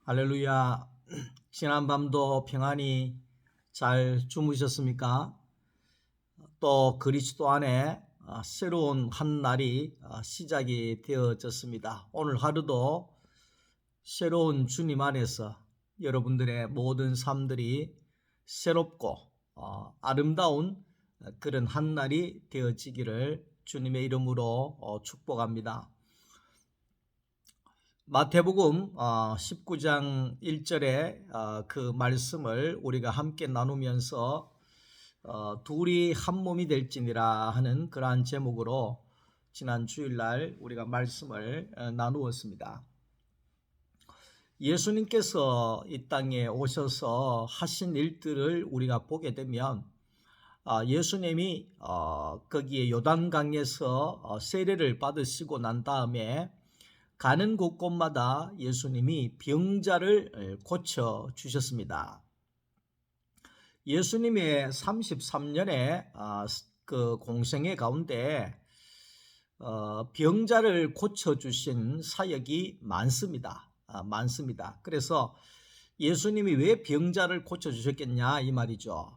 할렐루야. 지난밤도 평안히 잘 주무셨습니까? 또 그리스도 안에 새로운 한 날이 시작이 되어졌습니다. 오늘 하루도 새로운 주님 안에서 여러분들의 모든 삶들이 새롭고 아름다운 그런 한 날이 되어지기를 주님의 이름으로 축복합니다. 마태복음 19장 1절에 그 말씀을 우리가 함께 나누면서 둘이 한 몸이 될지니라 하는 그러한 제목으로 지난 주일날 우리가 말씀을 나누었습니다. 예수님께서 이 땅에 오셔서 하신 일들을 우리가 보게 되면 예수님이 거기에 요단강에서 세례를 받으시고 난 다음에 가는 곳곳마다 예수님이 병자를 고쳐 주셨습니다. 예수님의 33년의 그 공생애 가운데 병자를 고쳐 주신 사역이 많습니다. 많습니다. 그래서 예수님이 왜 병자를 고쳐 주셨겠냐 이 말이죠.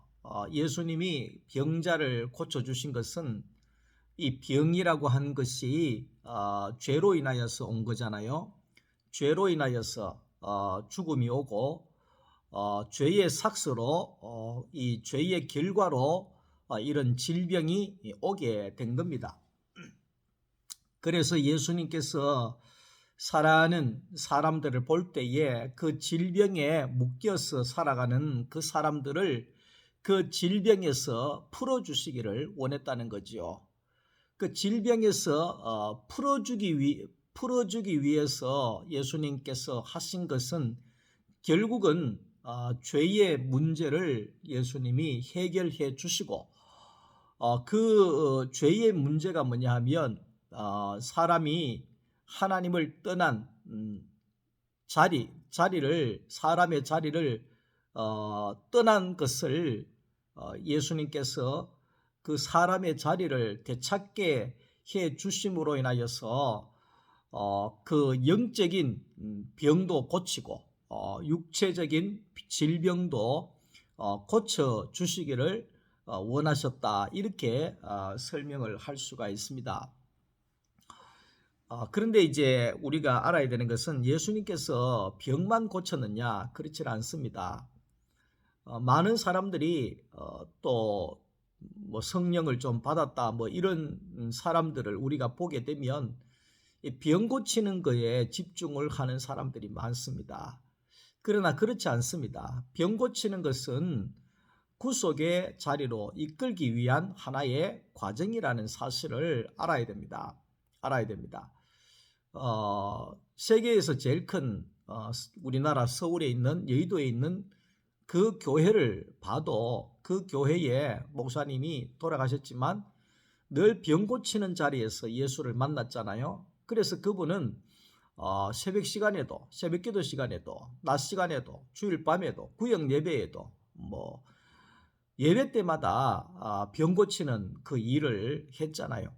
예수님이 병자를 고쳐 주신 것은 이 병이라고 하는 것이 죄로 인하여서 온 거잖아요. 죄로 인하여서 죽음이 오고 죄의 삭스로 이 죄의 결과로 이런 질병이 오게 된 겁니다. 그래서 예수님께서 살아가는 사람들을 볼 때에 그 질병에 묶여서 살아가는 그 사람들을 그 질병에서 풀어주시기를 원했다는 거지요. 그 질병에서 풀어주기 위해서 예수님께서 하신 것은 결국은 죄의 문제를 예수님이 해결해 주시고 그 죄의 문제가 뭐냐 하면 사람이 하나님을 떠난 사람의 자리를 떠난 것을 예수님께서 그 사람의 자리를 되찾게 해 주심으로 인하여서 그 영적인 병도 고치고 육체적인 질병도 고쳐 주시기를 원하셨다. 이렇게 설명을 할 수가 있습니다. 그런데 이제 우리가 알아야 되는 것은 예수님께서 병만 고쳤느냐? 그렇지 않습니다. 많은 사람들이 또 뭐 성령을 좀 받았다 뭐 이런 사람들을 우리가 보게 되면 병 고치는 거에 집중을 하는 사람들이 많습니다. 그러나 그렇지 않습니다. 병 고치는 것은 구속의 자리로 이끌기 위한 하나의 과정이라는 사실을 알아야 됩니다. 세계에서 제일 큰 우리나라 서울에 있는 여의도에 있는 그 교회를 봐도 그 교회에 목사님이 돌아가셨지만 늘 병 고치는 자리에서 예수를 만났잖아요. 그래서 그분은 새벽 시간에도, 새벽 기도 시간에도, 낮 시간에도, 주일 밤에도, 구역 예배에도 뭐 예배 때마다 병 고치는 그 일을 했잖아요.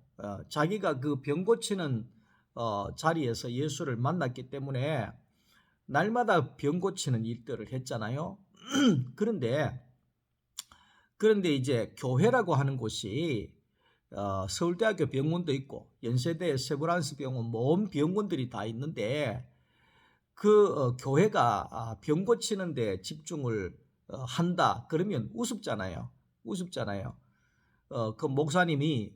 자기가 그 병 고치는 자리에서 예수를 만났기 때문에 날마다 병 고치는 일들을 했잖아요. 그런데 이제 교회라고 하는 곳이 서울대학교 병원도 있고 연세대 세브란스 병원 모든 병원들이 다 있는데 그 교회가 병 고치는 데 집중을 한다 그러면 우습잖아요. 그 목사님이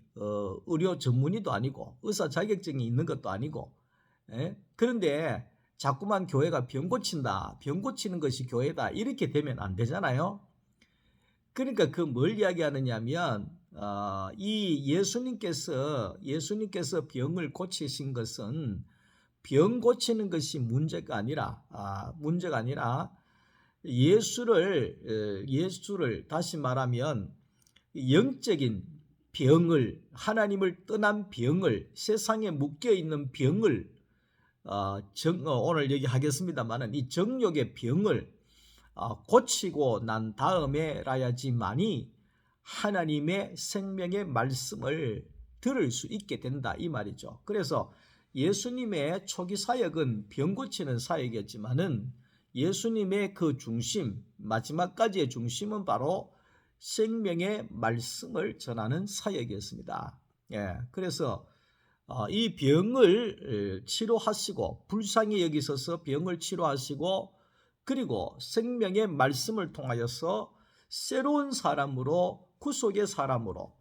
의료 전문의도 아니고 의사 자격증이 있는 것도 아니고 그런데 자꾸만 교회가 병 고친다, 병 고치는 것이 교회다 이렇게 되면 안 되잖아요. 그러니까 그 뭘 이야기하느냐면 이 예수님께서 병을 고치신 것은 병 고치는 것이 문제가 아니라 예수를 다시 말하면 영적인 병을, 하나님을 떠난 병을, 세상에 묶여 있는 병을 오늘 얘기하겠습니다만은 이 정욕의 병을 고치고 난 다음에라야지만이 하나님의 생명의 말씀을 들을 수 있게 된다 이 말이죠. 그래서 예수님의 초기 사역은 병 고치는 사역이었지만은 예수님의 그 중심, 마지막까지의 중심은 바로 생명의 말씀을 전하는 사역이었습니다. 예, 그래서 이 병을 치료하시고 불쌍히 여기셔서 병을 치료하시고 그리고 생명의 말씀을 통하여서 새로운 사람으로 구속의 사람으로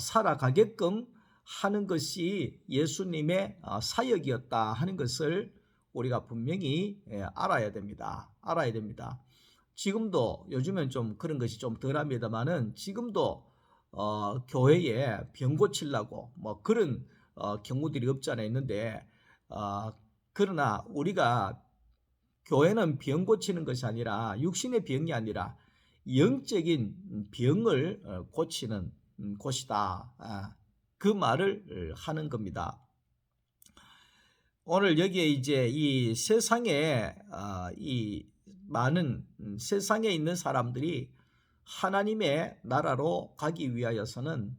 살아가게끔 하는 것이 예수님의 사역이었다 하는 것을 우리가 분명히 알아야 됩니다. 알아야 됩니다. 지금도 요즘엔 좀 그런 것이 좀 덜합니다만은 지금도 교회에 병 고치려고 뭐 그런 경우들이 없지 않아 있는데 그러나 우리가 교회는 병 고치는 것이 아니라 육신의 병이 아니라 영적인 병을 고치는 곳이다. 그 말을 하는 겁니다. 오늘 여기에 이제 이 세상에 이 많은 세상에 있는 사람들이 하나님의 나라로 가기 위하여서는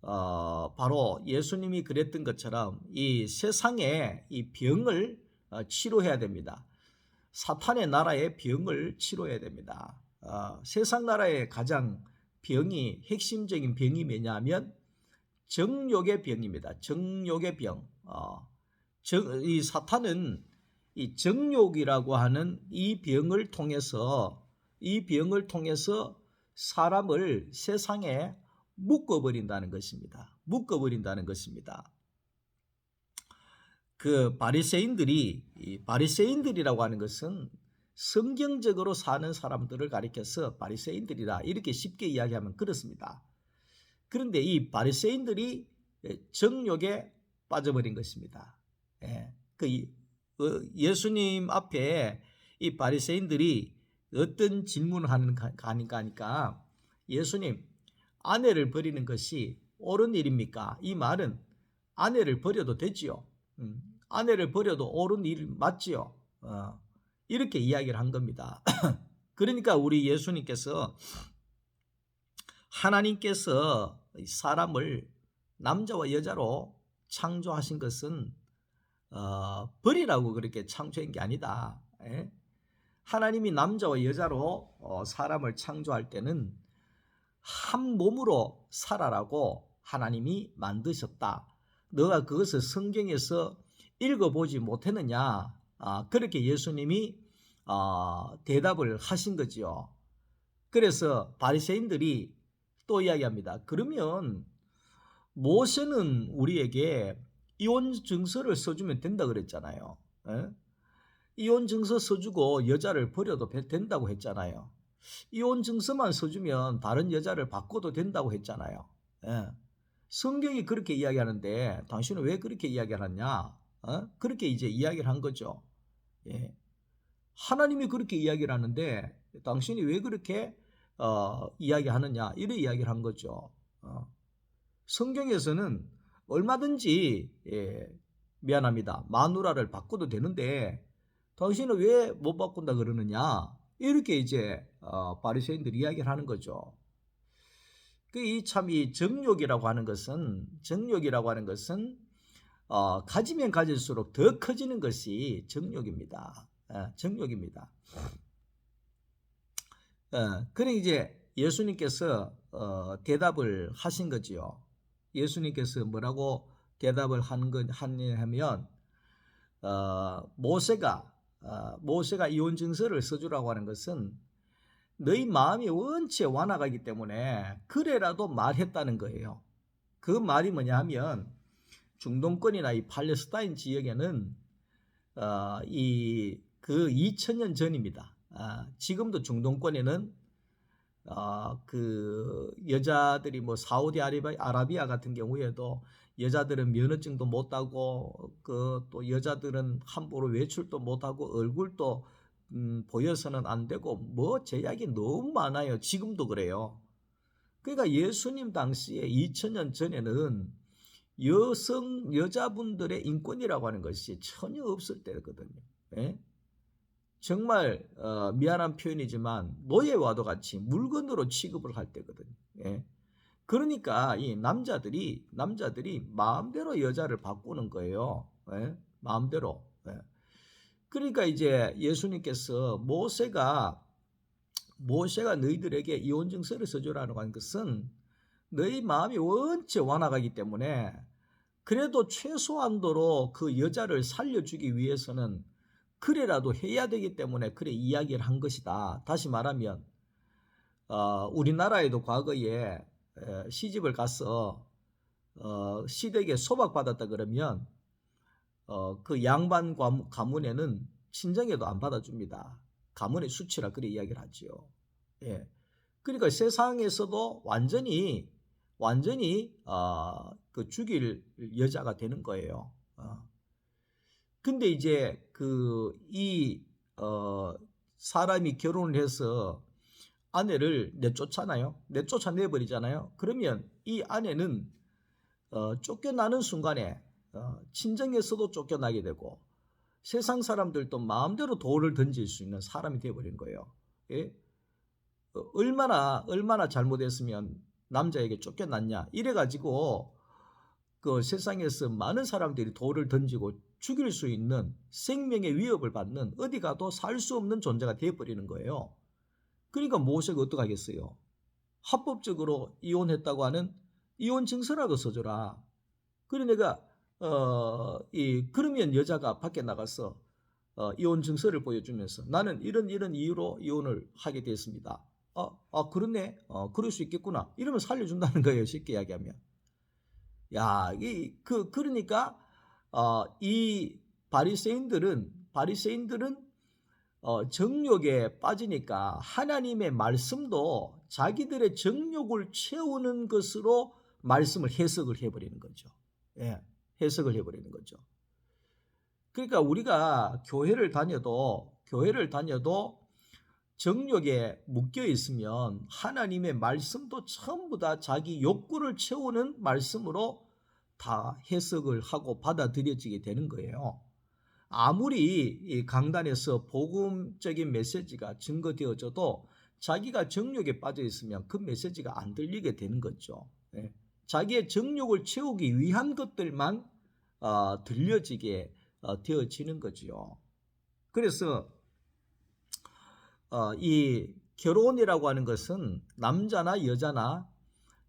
바로 예수님이 그랬던 것처럼 이 세상의 이 병을 치료해야 됩니다. 사탄의 나라의 병을 치료해야 됩니다. 세상 나라의 가장 병이 핵심적인 병이 뭐냐면 정욕의 병입니다. 정욕의 병. 이 사탄은 이 정욕이라고 하는 이 병을 통해서 사람을 세상에 묶어버린다는 것입니다. 묶어버린다는 것입니다. 그 바리새인들이라고 하는 것은 성경적으로 사는 사람들을 가리켜서 바리새인들이라 이렇게 쉽게 이야기하면 그렇습니다. 그런데 이 바리새인들이 정욕에 빠져버린 것입니다. 예수님 앞에 이 바리새인들이 어떤 질문을 하니까 예수님, 아내를 버리는 것이 옳은 일입니까? 이 말은 아내를 버려도 되지요. 아내를 버려도 옳은 일 맞지요. 이렇게 이야기를 한 겁니다. 그러니까 우리 예수님께서 하나님께서 사람을 남자와 여자로 창조하신 것은 버리라고 그렇게 창조한 게 아니다. 하나님이 남자와 여자로 사람을 창조할 때는 한 몸으로 살아라고 하나님이 만드셨다. 너가 그것을 성경에서 읽어보지 못했느냐? 그렇게 예수님이 대답을 하신 거지요. 그래서 바리새인들이 또 이야기합니다. 그러면 모세는 우리에게 이혼 증서를 써주면 된다 그랬잖아요. 이혼 증서 써주고 여자를 버려도 된다고 했잖아요. 이혼 증서만 써주면 다른 여자를 바꿔도 된다고 했잖아요. 성경이 그렇게 이야기하는데 당신은 왜 그렇게 이야기하느냐? 그렇게 이제 이야기를 한 거죠. 하나님이 그렇게 이야기를 하는데 당신이 왜 그렇게 이야기하느냐? 이런 이야기를 한 거죠. 성경에서는 얼마든지 미안합니다. 마누라를 바꿔도 되는데 당신은 왜 못 바꾼다 그러느냐? 이렇게 이제 바리새인들이 이야기를 하는 거죠. 이 정욕이라고 하는 것은 가지면 가질수록 더 커지는 것이 정욕입니다. 정욕입니다. 그래 이제 예수님께서 대답을 하신 거지요. 예수님께서 뭐라고 대답을 하냐면 모세가 이혼 증서를 써주라고 하는 것은 너희 마음이 원체 완악하기 때문에 그래라도 말했다는 거예요. 그 말이 뭐냐 하면 중동권이나 이 팔레스타인 지역에는 그 2000년 전입니다. 지금도 중동권에는 그 여자들이 뭐 사우디아라비아 같은 경우에도 여자들은 면허증도 못 따고 또 여자들은 함부로 외출도 못 하고 얼굴도 보여서는 안 되고 뭐 제약이 너무 많아요. 지금도 그래요. 그러니까 예수님 당시에 2000년 전에는 여자분들의 인권이라고 하는 것이 전혀 없을 때거든요. 정말 미안한 표현이지만 노예와도 같이 물건으로 취급을 할 때거든요. 그러니까 이 남자들이 마음대로 여자를 바꾸는 거예요. 마음대로. 그러니까 이제 예수님께서 모세가 너희들에게 이혼 증서를 써주라고 하는 것은 너희 마음이 원체 완악하기 때문에 그래도 최소한도로 그 여자를 살려주기 위해서는 그래라도 해야 되기 때문에 그래 이야기를 한 것이다. 다시 말하면 우리나라에도 과거에 시집을 가서 시댁에 소박받았다 그러면 그 양반 가문에는 친정에도 안 받아줍니다. 가문의 수치라 그래 이야기를 하지요. 예. 그러니까 세상에서도 완전히 그 죽일 여자가 되는 거예요. 근데 이제 사람이 결혼을 해서 아내를 내쫓아내버리잖아요. 그러면 이 아내는 쫓겨나는 순간에 친정에서도 쫓겨나게 되고 세상 사람들도 마음대로 돌을 던질 수 있는 사람이 되어버린 거예요. 예? 얼마나 잘못했으면 남자에게 쫓겨났냐 이래가지고 그 세상에서 많은 사람들이 돌을 던지고 죽일 수 있는 생명의 위협을 받는 어디 가도 살 수 없는 존재가 되어버리는 거예요. 그러니까 모세가 어떡하겠어요? 합법적으로 이혼했다고 하는 이혼 증서라도 써줘라. 그러니까 그러면 여자가 밖에 나가서 이혼 증서를 보여주면서 나는 이런 이유로 이혼을 하게 됐습니다. 그렇네. 그럴 수 있겠구나. 이러면 살려준다는 거예요. 쉽게 이야기하면. 야, 그러니까 이 바리새인들은 정욕에 빠지니까 하나님의 말씀도 자기들의 정욕을 채우는 것으로 말씀을 해석을 해버리는 거죠. 예, 해석을 해버리는 거죠. 그러니까 우리가 교회를 다녀도 정욕에 묶여 있으면 하나님의 말씀도 전부 다 자기 욕구를 채우는 말씀으로 다 해석을 하고 받아들여지게 되는 거예요. 아무리 이 강단에서 복음적인 메시지가 증거되어져도 자기가 정욕에 빠져 있으면 그 메시지가 안 들리게 되는 거죠. 예. 자기의 정욕을 채우기 위한 것들만 들려지게 되어지는 거지요. 그래서 이 결혼이라고 하는 것은 남자나 여자나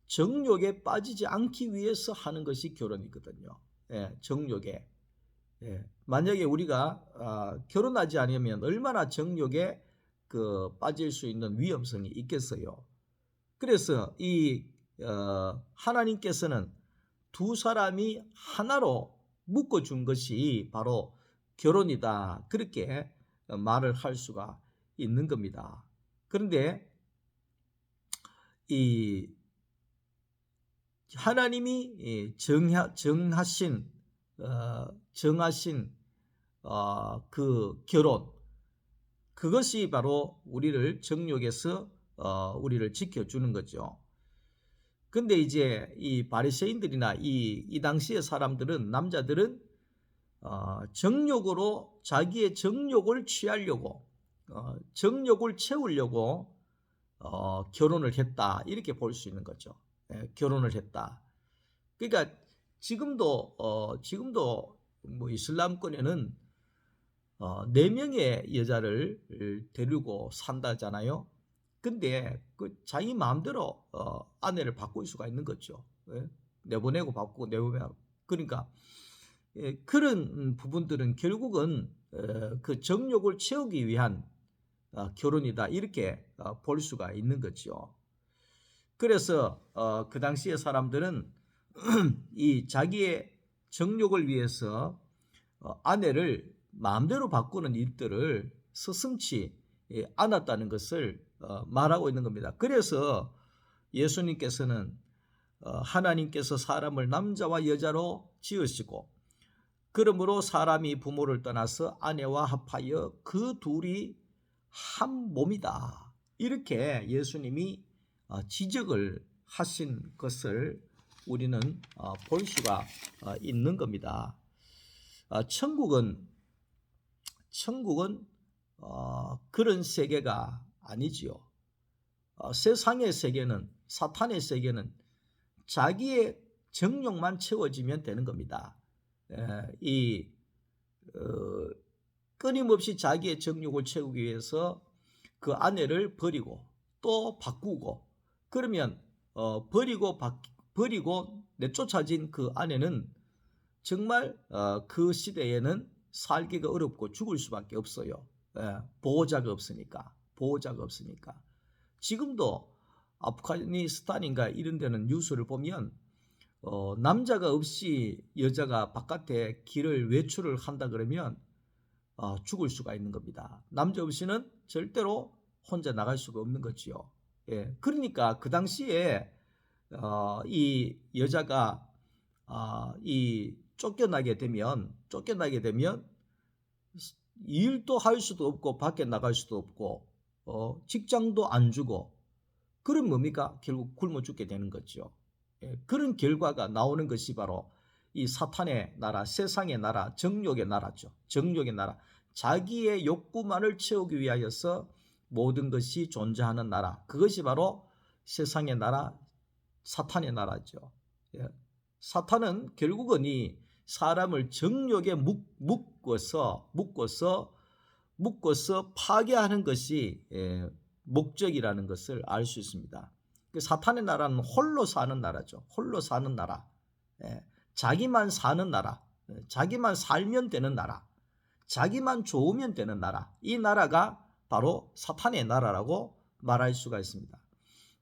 정욕에 빠지지 않기 위해서 하는 것이 결혼이거든요. 예, 정욕에. 예, 만약에 우리가 결혼하지 않으면 얼마나 정욕에 빠질 수 있는 위험성이 있겠어요. 그래서 하나님께서는 두 사람이 하나로 묶어준 것이 바로 결혼이다. 그렇게 말을 할 수가 있는 겁니다. 그런데 이 하나님이 정하신 그 결혼, 그것이 바로 우리를 정욕에서 우리를 지켜주는 거죠. 근데 이제 이 바리새인들이나 이 당시의 사람들은, 남자들은 정욕으로 자기의 정욕을 취하려고 정욕을 채우려고 결혼을 했다, 이렇게 볼 수 있는 거죠. 예, 결혼을 했다. 그러니까 지금도 뭐 이슬람권에는 4명의 여자를 데리고 산다잖아요. 근데 그 자기 마음대로 아내를 바꿀 수가 있는 거죠. 예? 내보내고 바꾸고 내보내고. 그러니까 그런 부분들은 결국은 그 정욕을 채우기 위한 결혼이다, 이렇게 볼 수가 있는 거죠. 그래서 그 당시의 사람들은 이 자기의 정욕을 위해서 아내를 마음대로 바꾸는 일들을 서슴지 않았다는 것을 말하고 있는 겁니다. 그래서 예수님께서는 하나님께서 사람을 남자와 여자로 지으시고 그러므로 사람이 부모를 떠나서 아내와 합하여 그 둘이 한 몸이다, 이렇게 예수님이 지적을 하신 것을 우리는 볼 수가 있는 겁니다. 천국은 그런 세계가 아니지요. 세상의 세계는, 사탄의 세계는 자기의 정욕만 채워지면 되는 겁니다. 끊임없이 자기의 정욕을 채우기 위해서 그 아내를 버리고 또 바꾸고, 그러면 버리고 내쫓아진 그 아내는 정말 그 시대에는 살기가 어렵고 죽을 수밖에 없어요. 보호자가 없으니까. 지금도 아프가니스탄인가 이런 데는 뉴스를 보면 남자가 없이 여자가 바깥에 길을 외출을 한다 그러면 죽을 수가 있는 겁니다. 남자 없이는 절대로 혼자 나갈 수가 없는 거지요. 그러니까 그 당시에 이 여자가 이 쫓겨나게 되면 일도 할 수도 없고 밖에 나갈 수도 없고 직장도 안 주고, 그럼 뭡니까? 결국 굶어 죽게 되는 거죠. 그런 결과가 나오는 것이 바로 이 사탄의 나라, 세상의 나라, 정욕의 나라죠. 정욕의 나라. 자기의 욕구만을 채우기 위하여서 모든 것이 존재하는 나라. 그것이 바로 세상의 나라, 사탄의 나라죠. 사탄은 결국은 이 사람을 정욕에 묶어서 파괴하는 것이 목적이라는 것을 알 수 있습니다. 사탄의 나라는 홀로 사는 나라죠. 홀로 사는 나라. 자기만 사는 나라. 자기만 살면 되는 나라. 자기만 좋으면 되는 나라. 이 나라가 바로 사탄의 나라라고 말할 수가 있습니다.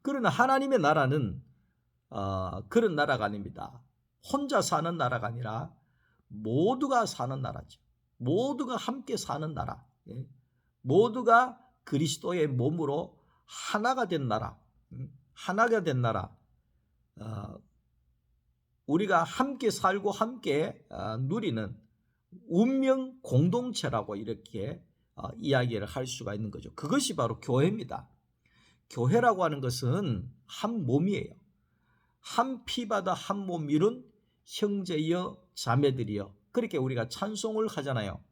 그러나 하나님의 나라는 그런 나라가 아닙니다. 혼자 사는 나라가 아니라 모두가 사는 나라죠. 모두가 함께 사는 나라. 모두가 그리스도의 몸으로 하나가 된 나라. 하나가 된 나라. 우리가 함께 살고 함께 누리는 운명 공동체라고 이렇게 이야기를 할 수가 있는 거죠. 그것이 바로 교회입니다. 교회라고 하는 것은 한 몸이에요. 한 피바다 한 몸 이룬 형제여 자매들이여, 그렇게 우리가 찬송을 하잖아요.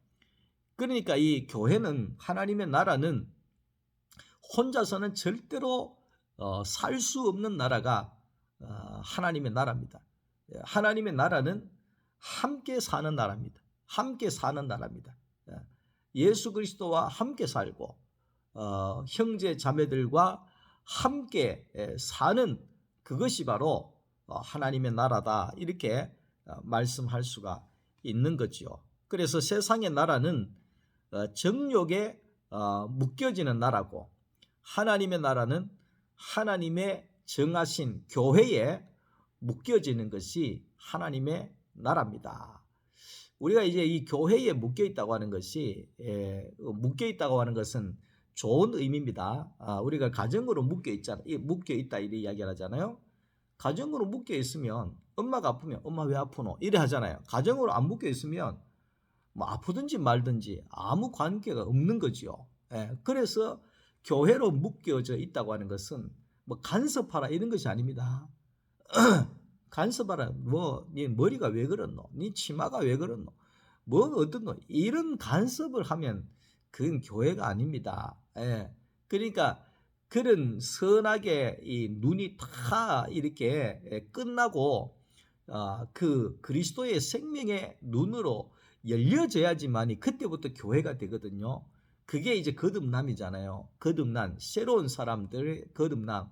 그러니까 이 교회는, 하나님의 나라는 혼자서는 절대로 살 수 없는 나라가 하나님의 나라입니다. 하나님의 나라는 함께 사는 나라입니다. 함께 사는 나라입니다. 예수 그리스도와 함께 살고 형제 자매들과 함께 사는 그것이 바로 하나님의 나라다, 이렇게 말씀할 수가 있는 거지요. 그래서 세상의 나라는 정욕에 묶여지는 나라고, 하나님의 나라는 하나님의 정하신 교회에 묶여지는 것이 하나님의 나라입니다. 우리가 이제 이 교회에 묶여있다고 하는 것이, 묶여있다고 하는 것은 좋은 의미입니다. 우리가 가정으로 묶여있다 이렇게 이야기를 하잖아요. 가정으로 묶여있으면 엄마가 아프면 엄마 왜 아프노? 이래 하잖아요. 가정으로 안 묶여있으면 뭐 아프든지 말든지 아무 관계가 없는 거지요. 그래서 교회로 묶여져 있다고 하는 것은 뭐 간섭하라 이런 것이 아닙니다. 간섭하라, 뭐 네 머리가 왜 그렇노? 네 치마가 왜 그렇노? 뭐 어떻노? 이런 간섭을 하면 그건 교회가 아닙니다. 그러니까 그런 선하게 이 눈이 다 이렇게 끝나고 그 그리스도의 생명의 눈으로 열려져야지만이 그때부터 교회가 되거든요. 그게 이제 거듭남이잖아요. 거듭난 새로운 사람들의 거듭남.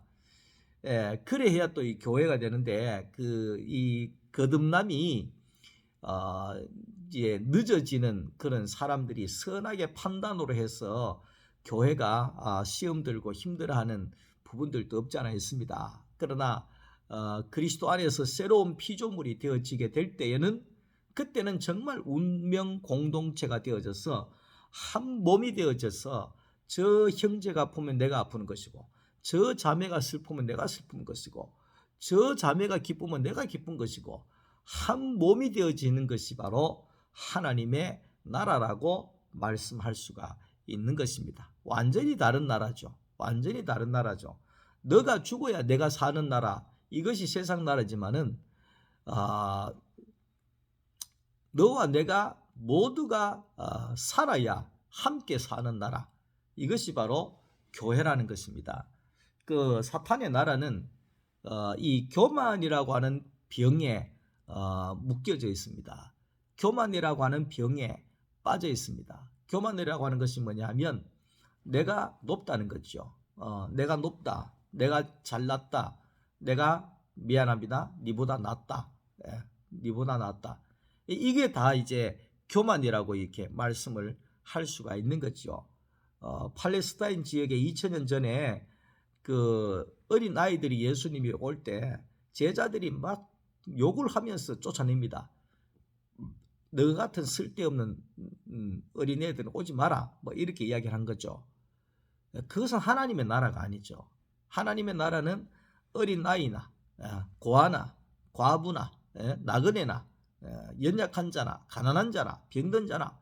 그래야 또 이 교회가 되는데 이 거듭남이 이제 늦어지는 그런 사람들이 선하게 판단으로 해서 교회가 시험 들고 힘들어하는 부분들도 없지 않아 있습니다. 그러나 그리스도 안에서 새로운 피조물이 되어지게 될 때에는, 그때는 정말 운명 공동체가 되어져서 한 몸이 되어져서 저 형제가 아프면 내가 아프는 것이고, 저 자매가 슬프면 내가 슬픈 것이고, 저 자매가 기쁘면 내가 기쁜 것이고, 한 몸이 되어지는 것이 바로 하나님의 나라라고 말씀할 수가 있는 것입니다. 완전히 다른 나라죠. 완전히 다른 나라죠. 너가 죽어야 내가 사는 나라, 이것이 세상 나라지만은 너와 내가 모두가 살아야 함께 사는 나라, 이것이 바로 교회라는 것입니다. 그 사탄의 나라는 이 교만이라고 하는 병에 묶여져 있습니다. 교만이라고 하는 병에 빠져 있습니다. 교만이라고 하는 것이 뭐냐면 내가 높다는 거죠. 내가 높다, 내가 잘났다, 내가 미안합니다, 니보다 낫다, 예, 니보다 낫다. 이게 다 이제 교만이라고 이렇게 말씀을 할 수가 있는 거죠. 팔레스타인 지역에 2000년 전에 그 어린 아이들이 예수님이 올 때 제자들이 막 욕을 하면서 쫓아냅니다. 너 같은 쓸데없는 어린애들은 오지 마라, 뭐 이렇게 이야기를 한 거죠. 그것은 하나님의 나라가 아니죠. 하나님의 나라는 어린 아이나 고아나 과부나 나그네나 연약한 자나 가난한 자나 병든 자나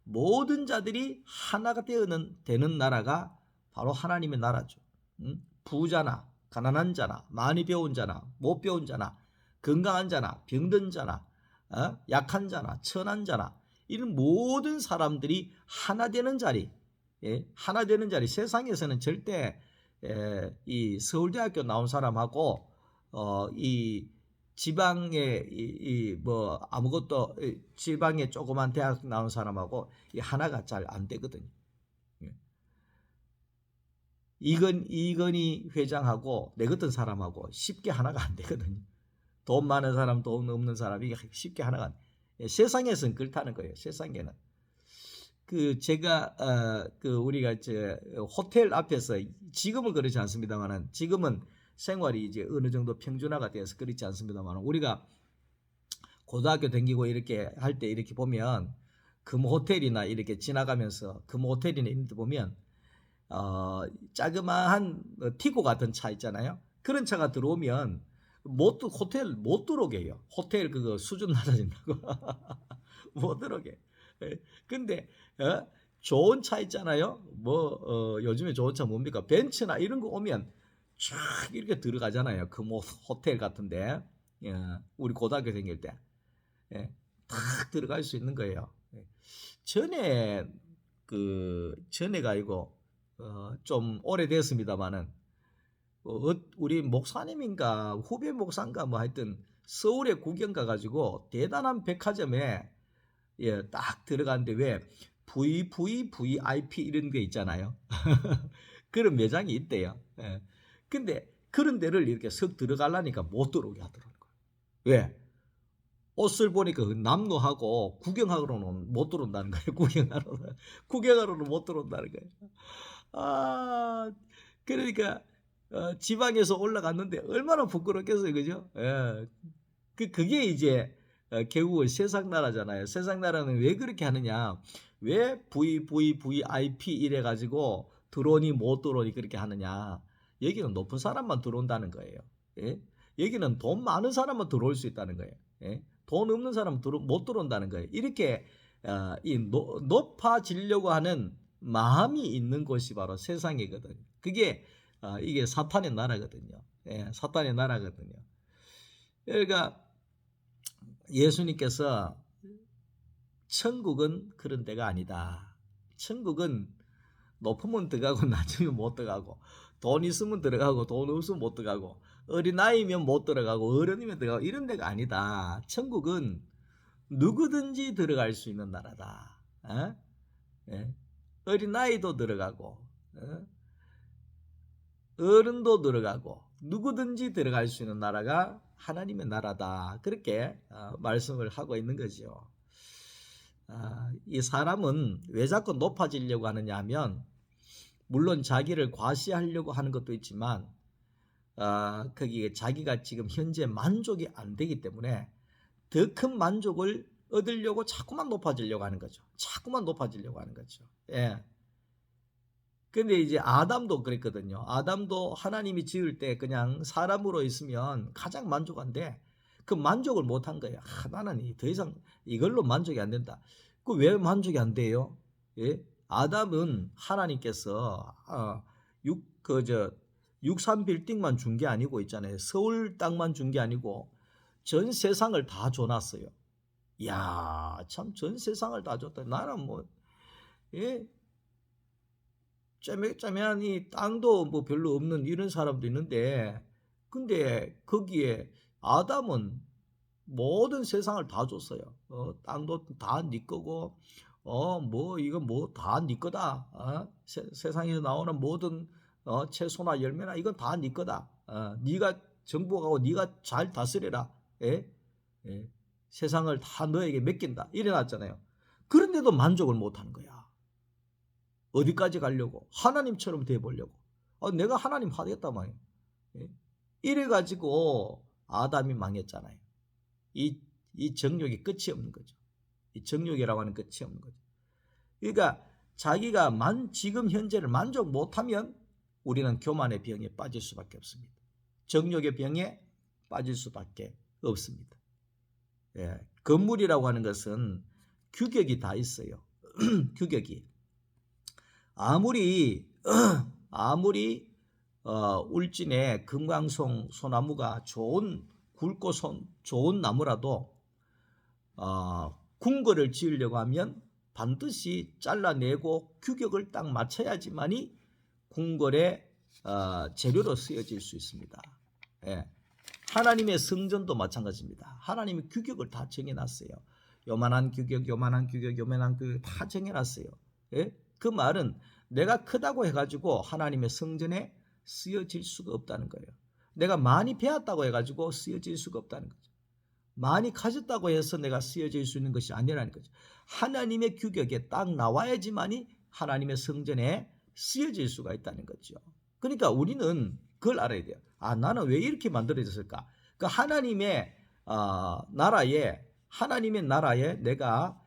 모든 자들이 하나가 되는 나라가 바로 하나님의 나라죠. 부자나 가난한 자나 많이 배운 자나 못 배운 자나 건강한 자나 병든 자나 약한 자나 천한 자나 이런 모든 사람들이 하나 되는 자리, 하나 되는 자리. 세상에서는 절대 이 서울대학교 나온 사람하고 이 지방에 뭐 아무것도 지방에 조그만 대학 나온 사람하고 이 하나가 잘 안 되거든요. 이건희 회장하고 내 같은 사람하고 쉽게 하나가 안 되거든요. 돈 많은 사람, 돈 없는 사람이 쉽게 하나가 안 돼. 세상에서는 그렇다는 거예요. 세상에는. 제가 우리가 호텔 앞에서 지금은 그렇지 않습니다만은 지금은 생활이 이제 어느 정도 평준화가 되어서 그렇지 않습니다만 우리가 고등학교 다니고 이렇게 할 때 이렇게 보면 금호텔이나 이렇게 지나가면서 금호텔이나 이런 데 보면 자그마한 티고 같은 차 있잖아요. 그런 차가 들어오면 호텔 못 들어오게 해요. 호텔 그거 수준 낮아진다고 못 들어오게. 근데 좋은 차 있잖아요. 요즘에 좋은 차 뭡니까? 벤츠나 이런 거 오면 쫙 이렇게 들어가잖아요. 그 호텔 같은데 우리 고등학교 다닐 때 탁 들어갈 수 있는 거예요. 전에가 아니고 좀 오래됐습니다만은 우리 목사님인가 후배 목사인가 뭐 하여튼 서울에 구경 가가지고 대단한 백화점에 딱 들어갔는데 왜 VIP 이런 게 있잖아요. 그런 매장이 있대요. 근데 그런 데를 이렇게 석 들어가려니까 못 들어오게 하더라고요. 왜? 옷을 보니까 남루하고 구경하러는 못 들어온다는 거예요. 구경하러는 못 들어온다는 거예요. 그러니까 지방에서 올라갔는데 얼마나 부끄럽겠어요, 그죠? 그게 이제 결국은 세상 나라잖아요. 세상 나라는 왜 그렇게 하느냐? 왜 VIP 이래 가지고 들어오니 못 들어오니 그렇게 하느냐? 여기는 높은 사람만 들어온다는 거예요. 여기는 돈 많은 사람만 들어올 수 있다는 거예요. 돈 없는 사람은 못 들어온다는 거예요. 이렇게 높아지려고 하는 마음이 있는 곳이 바로 세상이거든요. 이게 사탄의 나라거든요. 사탄의 나라거든요. 그러니까 예수님께서 천국은 그런 데가 아니다. 천국은 높으면 들어가고 낮으면 못 들어가고 돈 있으면 들어가고 돈 없으면 못 들어가고 어린아이면 못 들어가고 어른이면 들어가고 이런 데가 아니다. 천국은 누구든지 들어갈 수 있는 나라다. 어린아이도 들어가고 어른도 들어가고 누구든지 들어갈 수 있는 나라가 하나님의 나라다. 그렇게 말씀을 하고 있는 거죠. 이 사람은 왜 자꾸 높아지려고 하느냐 하면 물론 자기를 과시하려고 하는 것도 있지만 거기에 자기가 지금 현재 만족이 안 되기 때문에 더 큰 만족을 얻으려고 자꾸만 높아지려고 하는 거죠. 자꾸만 높아지려고 하는 거죠. 근데 이제 아담도 그랬거든요. 아담도 하나님이 지을 때 그냥 사람으로 있으면 가장 만족한데 그 만족을 못한 거예요. 나는 더 이상 이걸로 만족이 안 된다. 그 왜 만족이 안 돼요? 아담은 하나님께서 63 빌딩만 준 게 아니고 있잖아요. 서울 땅만 준 게 아니고 전 세상을 다 줘놨어요. 이야, 참 전 세상을 다 줬다. 나는 짜매짜매한 이 땅도 뭐 별로 없는 이런 사람도 있는데 근데 거기에 아담은 모든 세상을 다 줬어요. 땅도 다 네 거고 뭐 이거 뭐 다 네 거다. 세상에서 나오는 모든 채소나 열매나 이건 다 네 거다. 네가 정복하고 네가 잘 다스려라. 예? 예. 세상을 다 너에게 맡긴다. 이래놨잖아요. 그런데도 만족을 못하는 거야. 어디까지 가려고? 하나님처럼 돼보려고. 내가 하나님 하겠다 말이야. 예? 이래가지고 아담이 망했잖아요. 이 정욕이 끝이 없는 거죠. 이 정욕이라고 하는 끝이 없는 거죠. 그러니까 자기가 지금 현재를 만족 못하면 우리는 교만의 병에 빠질 수밖에 없습니다. 정욕의 병에 빠질 수밖에 없습니다. 예, 건물이라고 하는 것은 규격이 다 있어요. 규격이 아무리 울진의 금강송 소나무가 굵고 좋은 나무라도 궁궐을 지으려고 하면 반드시 잘라내고 규격을 딱 맞춰야지만이 궁궐의 재료로 쓰여질 수 있습니다. 예. 하나님의 성전도 마찬가지입니다. 하나님의 규격을 다 정해놨어요. 요만한 규격 다 정해놨어요. 예? 그 말은 내가 크다고 해가지고 하나님의 성전에 쓰여질 수가 없다는 거예요. 내가 많이 배웠다고 해가지고 쓰여질 수가 없다는 거죠. 많이 가졌다고 해서 내가 쓰여질 수 있는 것이 아니라는 거죠. 하나님의 규격에 딱 나와야지만이 하나님의 성전에 쓰여질 수가 있다는 거죠. 그러니까 우리는 그걸 알아야 돼요. 나는 왜 이렇게 만들어졌을까? 그 하나님의 나라에 내가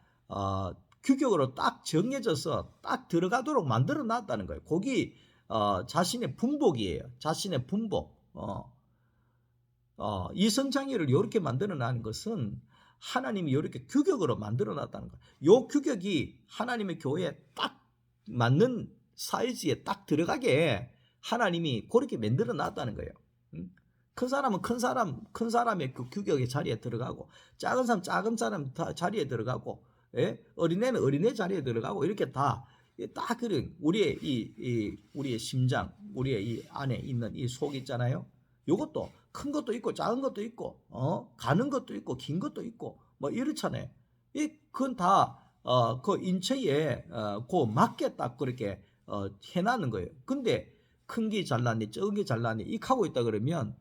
규격으로 딱 정해져서 딱 들어가도록 만들어 놨다는 거예요. 거기 자신의 분복이에요. 자신의 분복. 이성장애를 이렇게 만들어 놨는 것은 하나님이 이렇게 규격으로 만들어 놨다는 거예요. 이 규격이 하나님의 교회에 딱 맞는 사이즈에 딱 들어가게 하나님이 그렇게 만들어 놨다는 거예요. 큰 사람은 큰 사람의 그 규격의 자리에 들어가고, 작은 사람 자리에 들어가고, 예? 어린애는 어린애 자리에 들어가고, 이렇게 다 그런 우리의 심장, 우리의 이 안에 있는 이 속 있잖아요. 요것도 큰 것도 있고 작은 것도 있고, 가는 것도 있고 긴 것도 있고, 뭐 이렇잖아요. 그건 다 그 인체에 그 맞게 딱 그렇게 해놨는 거예요. 근데 큰 게 잘났니, 적은 게 잘났니, 하고 있다 그러면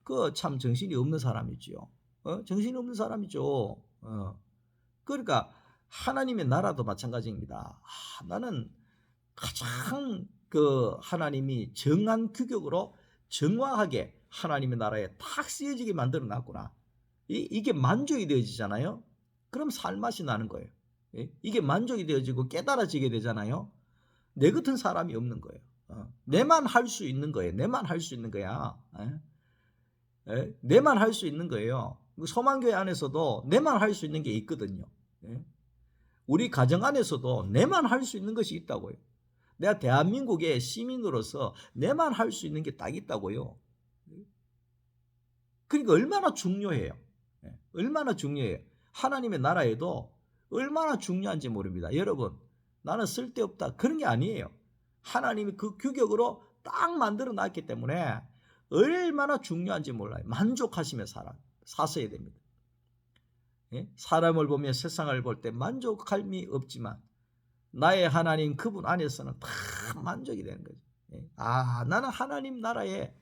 그 참 정신이 없는 사람이지요. 정신이 없는 사람이죠. 그러니까 하나님의 나라도 마찬가지입니다. 나는 가장 그 하나님이 정한 규격으로 정확하게 하나님의 나라에 딱 쓰여지게 만들어 놨구나. 이게 만족이 되어지잖아요. 그럼 살맛이 나는 거예요. 이게 만족이 되어지고 깨달아지게 되잖아요. 내 같은 사람이 없는 거예요. 내만 할 수 있는 거예요. 내만 할 수 있는 거야. 내만 할 수 있는 거예요. 소망교회 안에서도 내만 할 수 있는 게 있거든요. 우리 가정 안에서도 내만 할 수 있는 것이 있다고요. 내가 대한민국의 시민으로서 내만 할 수 있는 게 딱 있다고요. 그러니까 얼마나 중요해요. 얼마나 중요해요. 하나님의 나라에도 얼마나 중요한지 모릅니다. 여러분, 나는 쓸데없다. 그런 게 아니에요. 하나님이 그 규격으로 딱 만들어 놨기 때문에 얼마나 중요한지 몰라요. 만족하시며 사셔야 됩니다. 사람을 보며 세상을 볼 때 만족함이 없지만 나의 하나님 그분 안에서는 다 만족이 되는 거죠. 나는 하나님 나라에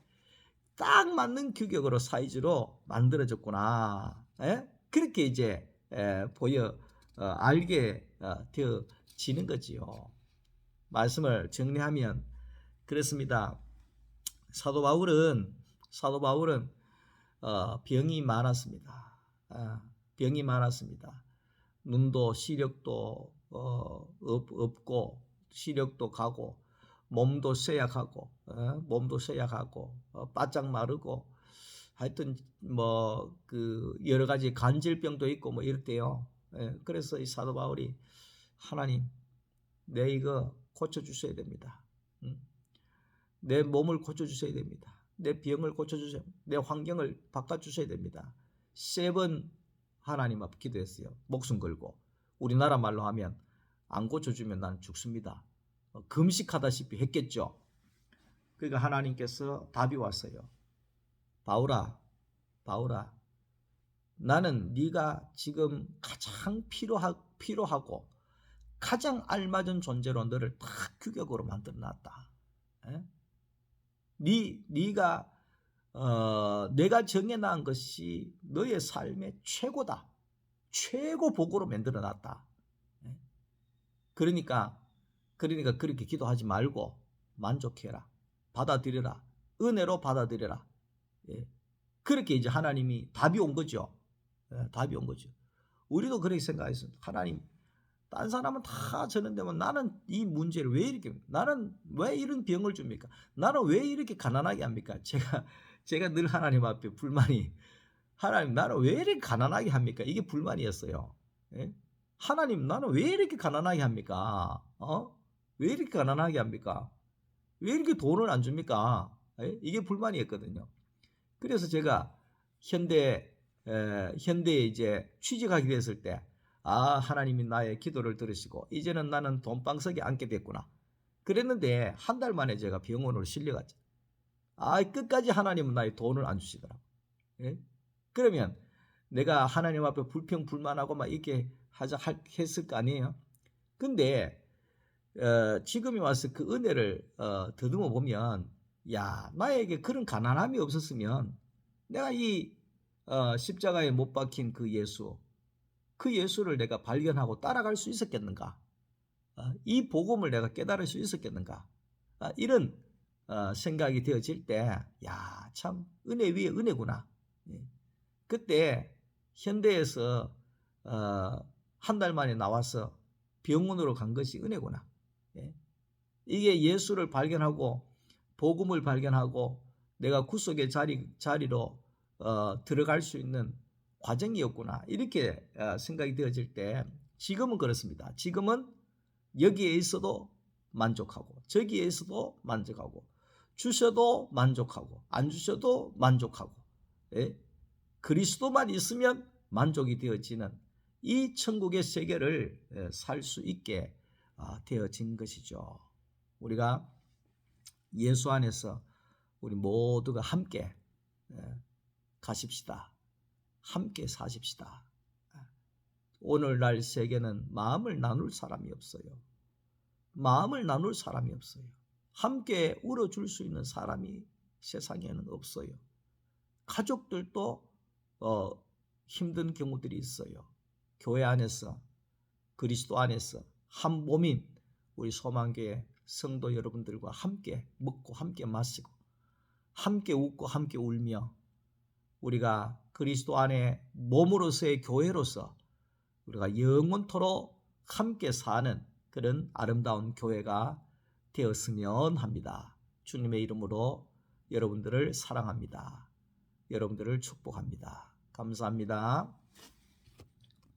딱 맞는 규격으로 사이즈로 만들어졌구나. 그렇게 이제 알게 되어지는 거지요. 말씀을 정리하면 그렇습니다. 사도 바울은 병이 많았습니다. 병이 많았습니다. 눈도 시력도 없고 시력도 가고 몸도 쇠약하고 바짝 마르고 하여튼 뭐 그 여러 가지 간질병도 있고 뭐 이랬대요. 그래서 이 사도 바울이 하나님 내 이거 고쳐 주셔야 됩니다. 내 몸을 고쳐 주셔야 됩니다. 내 병을 고쳐 주셔야 됩니다. 내 환경을 바꿔 주셔야 됩니다. 3번 하나님 앞 기도했어요. 목숨 걸고. 우리나라 말로 하면 안 고쳐주면 난 죽습니다. 금식하다시피 했겠죠. 그러니까 하나님께서 답이 왔어요. 바울아 나는 네가 지금 가장 필요하고 가장 알맞은 존재로 너를 딱 규격으로 만들어놨다. 예? 네가 내가 정해놓은 것이 너의 삶의 최고다. 최고 복으로 만들어놨다. 예? 그러니까 그렇게 기도하지 말고 만족해라. 받아들여라. 은혜로 받아들여라. 예. 그렇게 이제 하나님이 답이 온 거죠. 예, 답이 온 거죠. 우리도 그렇게 생각했습니다. 하나님, 딴 사람은 다 저는데면 나는 이 문제를 나는 왜 이런 병을 줍니까? 나는 왜 이렇게 가난하게 합니까? 제가 늘 하나님 앞에 불만이, 하나님, 나는 왜 이렇게 가난하게 합니까? 이게 불만이었어요. 예? 하나님, 나는 왜 이렇게 가난하게 합니까? 왜 이렇게 가난하게 합니까? 왜 이렇게 돈을 안 줍니까? 예? 이게 불만이었거든요. 그래서 제가 현대에 이제 취직하게 됐을 때, 하나님이 나의 기도를 들으시고 이제는 나는 돈방석에 앉게 됐구나. 그랬는데 한 달 만에 제가 병원으로 실려갔죠. 끝까지 하나님은 나의 돈을 안 주시더라고. 예? 그러면 내가 하나님 앞에 불평불만하고 막 이렇게 했을 거 아니에요? 근데 지금이 와서 그 은혜를 더듬어 보면, 야, 나에게 그런 가난함이 없었으면 내가 이 십자가에 못 박힌 그 예수를 내가 발견하고 따라갈 수 있었겠는가? 이 복음을 내가 깨달을 수 있었겠는가? 이런 생각이 되어질 때, 야, 참 은혜 위에 은혜구나. 예. 그때 현대에서 한 달 만에 나와서 병원으로 간 것이 은혜구나. 예. 이게 예수를 발견하고 복음을 발견하고 내가 구속의 자리로 들어갈 수 있는 과정이었구나. 이렇게 생각이 되어질 때 지금은 그렇습니다. 지금은 여기에 있어도 만족하고 저기에 있어도 만족하고 주셔도 만족하고 안 주셔도 만족하고, 예? 그리스도만 있으면 만족이 되어지는 이 천국의 세계를 살 수 있게 되어진 것이죠. 우리가 예수 안에서 우리 모두가 함께 가십시다. 함께 사십시다. 오늘날 세계는 마음을 나눌 사람이 없어요. 마음을 나눌 사람이 없어요. 함께 울어줄 수 있는 사람이 세상에는 없어요. 가족들도 힘든 경우들이 있어요. 교회 안에서, 그리스도 안에서 한 몸인 우리 소망교회 성도 여러분들과 함께 먹고 함께 마시고 함께 웃고 함께 울며 우리가 그리스도 안에 몸으로서의 교회로서 우리가 영원토록 함께 사는 그런 아름다운 교회가 되었으면 합니다. 주님의 이름으로 여러분들을 사랑합니다. 여러분들을 축복합니다. 감사합니다.